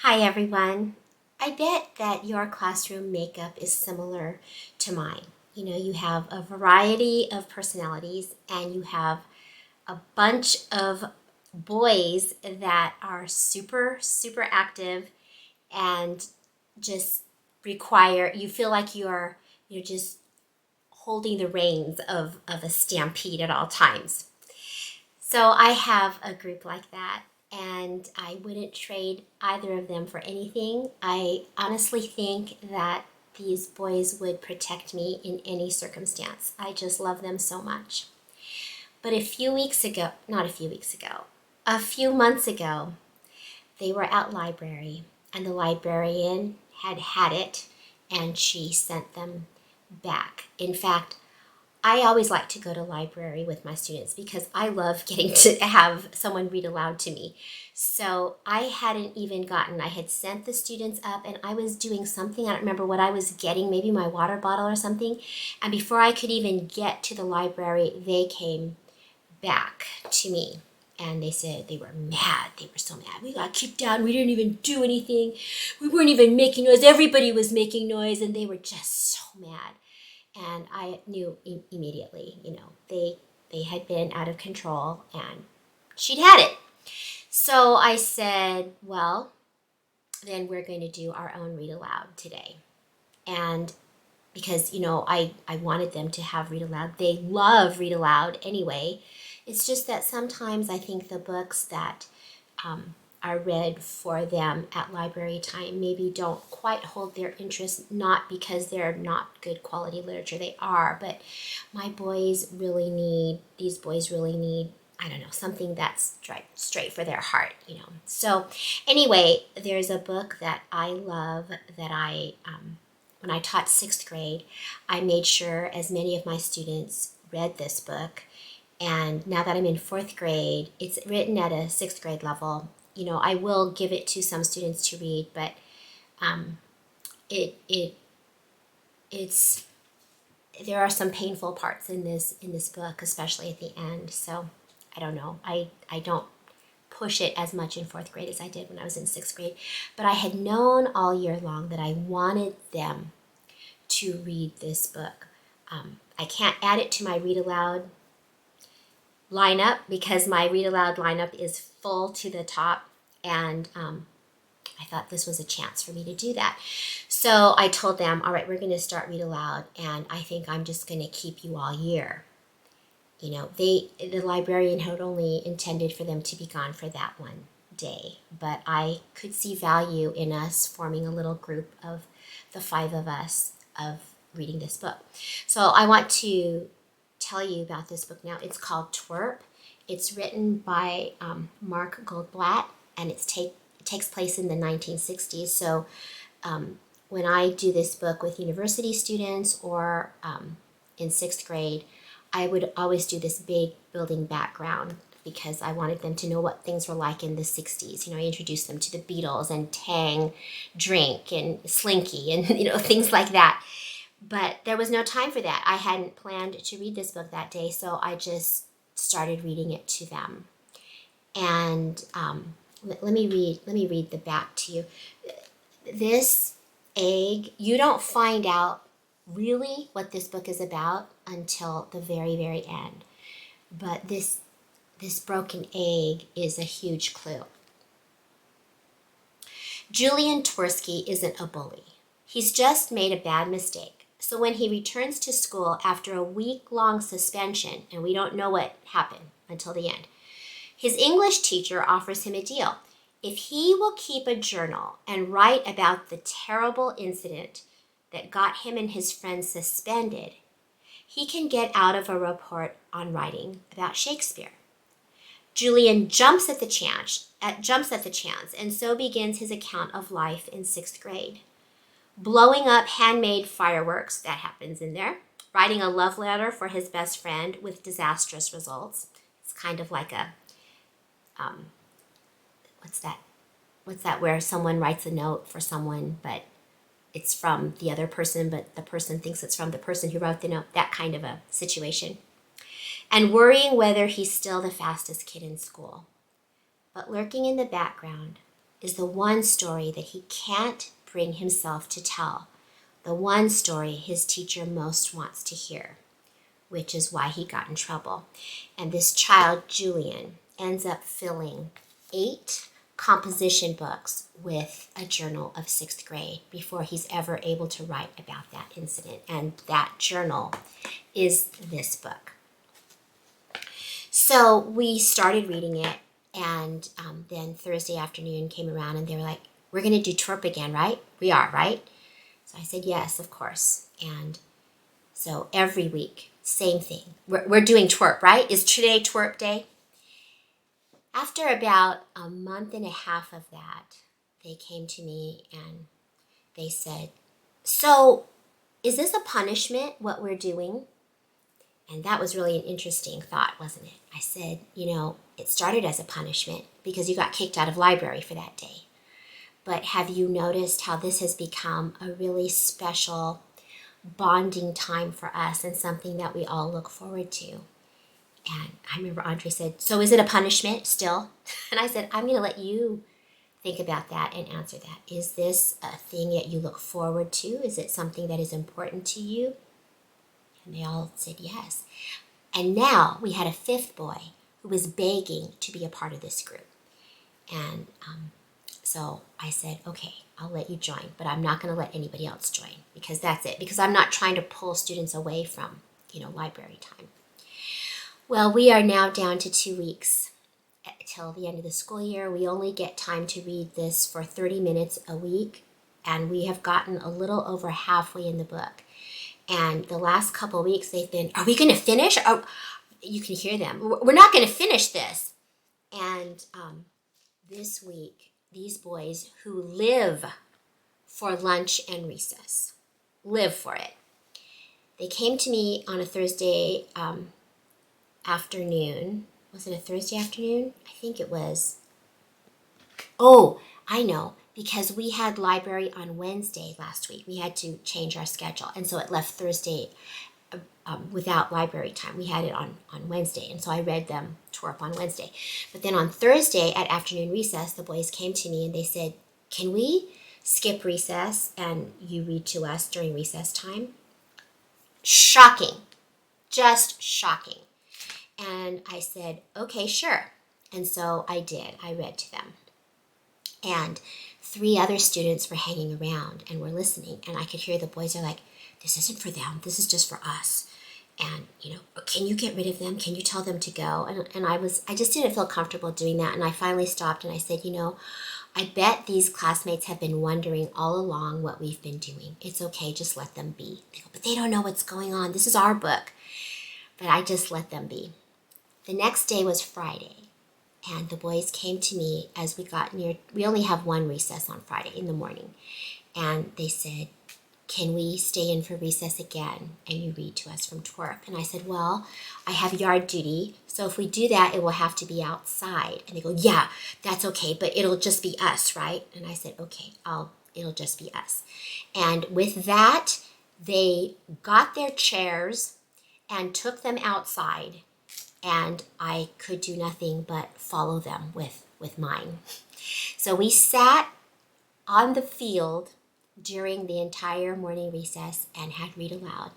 Hi everyone. I bet that your classroom makeup is similar to mine. You have a variety of personalities and you have a bunch of boys that are super, super active and just you feel like you're just holding the reins of a stampede at all times. So I have a group like that, and I wouldn't trade either of them for anything. I honestly think that these boys would protect me in any circumstance. I just love them so much. But a few months ago, they were at library, and the librarian had it, and she sent them back. In fact, I always like to go to library with my students because I love getting to have someone read aloud to me. So I had sent the students up and I was doing something. I don't remember what I was getting, maybe my water bottle or something. And before I could even get to the library, they came back to me. And they said they were mad. They were so mad. We got kicked out. We didn't even do anything. We weren't even making noise. Everybody was making noise. And they were just so mad. And I knew immediately, they had been out of control and she'd had it. So I said, well, then we're going to do our own read aloud today. And because, I wanted them to have read aloud. They love read aloud anyway. It's just that sometimes I think the books that are read for them at library time maybe don't quite hold their interest, not because they're not good quality literature, they are, but these boys really need, I don't know, something that's straight for their heart. So anyway, there's a book that I love that when I taught sixth grade, I made sure as many of my students read this book. And now that I'm in fourth grade, it's written at a sixth grade level. I will give it to some students to read, but it it it's there are some painful parts in this book, especially at the end. So I don't know. I don't push it as much in fourth grade as I did when I was in sixth grade, but I had known all year long that I wanted them to read this book. I can't add it to my read aloud lineup because my read aloud lineup is full to the top, and I thought this was a chance for me to do that. So I told them, all right, we're going to start read aloud, and I think I'm just going to keep you all year. The librarian had only intended for them to be gone for that one day, but I could see value in us forming a little group of the five of us of reading this book. So I want to tell you about this book now. It's called Twerp. It's written by Mark Goldblatt, and it takes place in the 1960s. So when I do this book with university students or in sixth grade, I would always do this big building background because I wanted them to know what things were like in the 60s. I introduced them to the Beatles and Tang drink and Slinky and, things like that. But there was no time for that. I hadn't planned to read this book that day, so I just started reading it to them. And let me read the back to you. This egg, you don't find out really what this book is about until the very, very end. But this broken egg is a huge clue. Julian Twersky isn't a bully. He's just made a bad mistake. So when he returns to school after a week-long suspension, and we don't know what happened until the end, his English teacher offers him a deal. If he will keep a journal and write about the terrible incident that got him and his friends suspended, he can get out of a report on writing about Shakespeare. Julian jumps at the chance, and so begins his account of life in sixth grade. Blowing up handmade fireworks, that happens in there. Writing a love letter for his best friend with disastrous results. It's kind of like a, what's that where someone writes a note for someone, but it's from the other person, but the person thinks it's from the person who wrote the note, that kind of a situation. And worrying whether he's still the fastest kid in school. But lurking in the background is the one story that he can't bring himself to tell, the one story his teacher most wants to hear, which is why he got in trouble. And this child, Julian, ends up filling 8 composition books with a journal of 6th grade before he's ever able to write about that incident. And that journal is this book. So we started reading it, and then Thursday afternoon came around and they were like, we're going to do twerp again, right? We are, right? So I said, yes, of course. And so every week, same thing. We're doing twerp, right? Is today twerp day? After about a month and a half of that, they came to me and they said, so is this a punishment, what we're doing? And that was really an interesting thought, wasn't it? I said, it started as a punishment because you got kicked out of library for that day. But have you noticed how this has become a really special bonding time for us and something that we all look forward to? And I remember Andre said, so is it a punishment still? And I said, I'm going to let you think about that and answer that. Is this a thing that you look forward to? Is it something that is important to you? And they all said yes. And now we had a 5th boy who was begging to be a part of this group. And so I said, okay, I'll let you join, but I'm not going to let anybody else join because that's it. Because I'm not trying to pull students away from, library time. Well, we are now down to 2 weeks till the end of the school year. We only get time to read this for 30 minutes a week, and we have gotten a little over halfway in the book. And the last couple of weeks they've been, are we going to finish? Oh, you can hear them. We're not going to finish this. And this week, these boys who live for lunch and recess, live for it. They came to me on a Thursday afternoon. Was it a Thursday afternoon? I think it was. Oh, I know. Because we had library on Wednesday last week. We had to change our schedule. And so it left Thursday without library time. We had it on Wednesday. And so I read them twerp on Wednesday. But then on Thursday at afternoon recess, the boys came to me and they said, can we skip recess and you read to us during recess time? Shocking. Just shocking. And I said, okay, sure. And so I did. I read to them. And 3 other students were hanging around and were listening. And I could hear the boys are like, this isn't for them. This is just for us. And, can you get rid of them? Can you tell them to go? And I just didn't feel comfortable doing that. And I finally stopped and I said, I bet these classmates have been wondering all along what we've been doing. It's okay. Just let them be. They go, but they don't know what's going on. This is our book. But I just let them be. The next day was Friday. And the boys came to me as we got near, we only have 1 recess on Friday in the morning. And they said, can we stay in for recess again and you read to us from twerp? And I said, well, I have yard duty. So if we do that, it will have to be outside. And they go, yeah, that's okay, but it'll just be us, right? And I said, okay, it'll just be us. And with that, they got their chairs and took them outside. And I could do nothing but follow them with mine. So we sat on the field during the entire morning recess and had read aloud.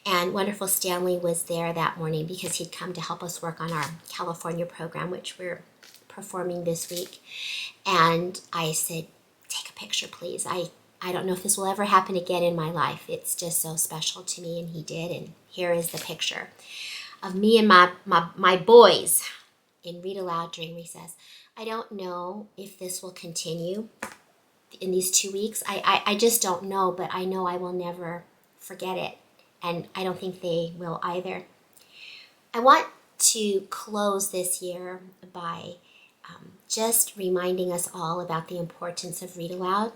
And wonderful Stanley was there that morning because he'd come to help us work on our California program, which we're performing this week. And I said, take a picture, please. I don't know if this will ever happen again in my life. It's just so special to me. And he did. And here is the picture of me and my boys in read aloud during recess. I don't know if this will continue in these 2 weeks. I just don't know, but I know I will never forget it. And I don't think they will either. I want to close this year by just reminding us all about the importance of read aloud,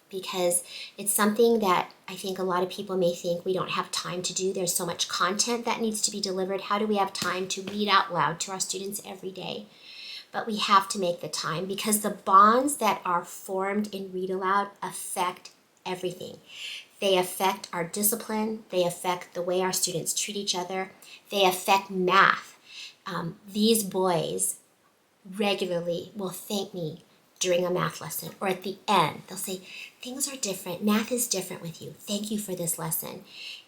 because it's something that I think a lot of people may think we don't have time to do. There's so much content that needs to be delivered. How do we have time to read out loud to our students every day? But we have to make the time because the bonds that are formed in read aloud affect everything. They affect our discipline. They affect the way our students treat each other. They affect math. These boys regularly will thank me during a math lesson, or at the end. They'll say, things are different. Math is different with you. Thank you for this lesson.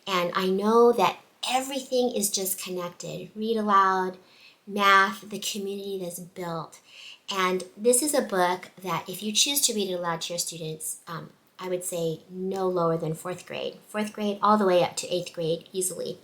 And I know that everything is just connected. Read aloud, math, the community that's built. And this is a book that if you choose to read it aloud to your students, I would say no lower than fourth grade. Fourth grade all the way up to eighth grade easily.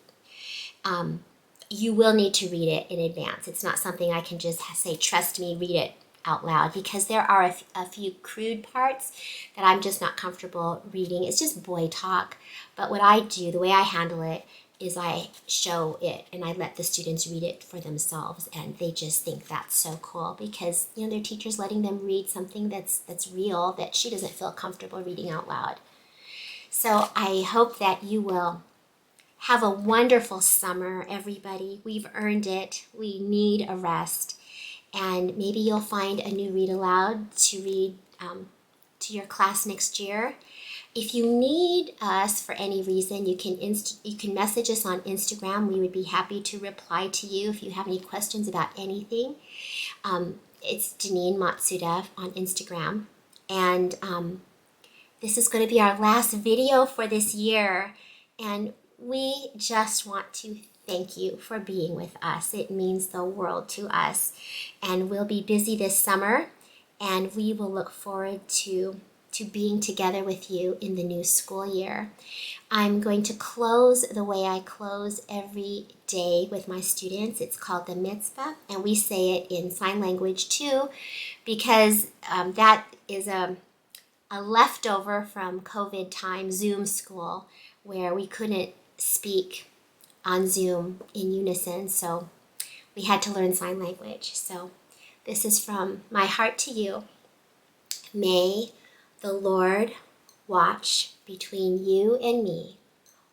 You will need to read it in advance. It's not something I can just say, trust me, read it out loud, because there are a few crude parts that I'm just not comfortable reading. It's just boy talk. But what I do, the way I handle it, is I show it and I let the students read it for themselves, and they just think that's so cool because their teacher's letting them read something that's real that she doesn't feel comfortable reading out loud. So I hope that you will have a wonderful summer, everybody. We've earned it. We need a rest. And maybe you'll find a new read aloud to read to your class next year. If you need us for any reason, you can message us on Instagram. We would be happy to reply to you if you have any questions about anything. It's Janine Matsuda on Instagram. And this is going to be our last video for this year. And we just want to thank you for being with us. It means the world to us. And we'll be busy this summer, and we will look forward to being together with you in the new school year. I'm going to close the way I close every day with my students. It's called the Mizpah, and we say it in sign language too, because that is a leftover from COVID time Zoom school, where we couldn't speak on Zoom in unison, so we had to learn sign language. So this is from my heart to you. May the Lord watch between you and me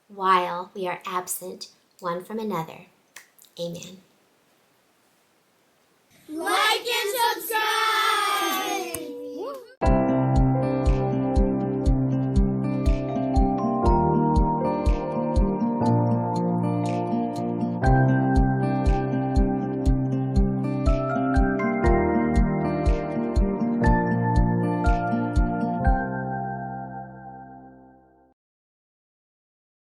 while we are absent one from another. Amen. Like and subscribe.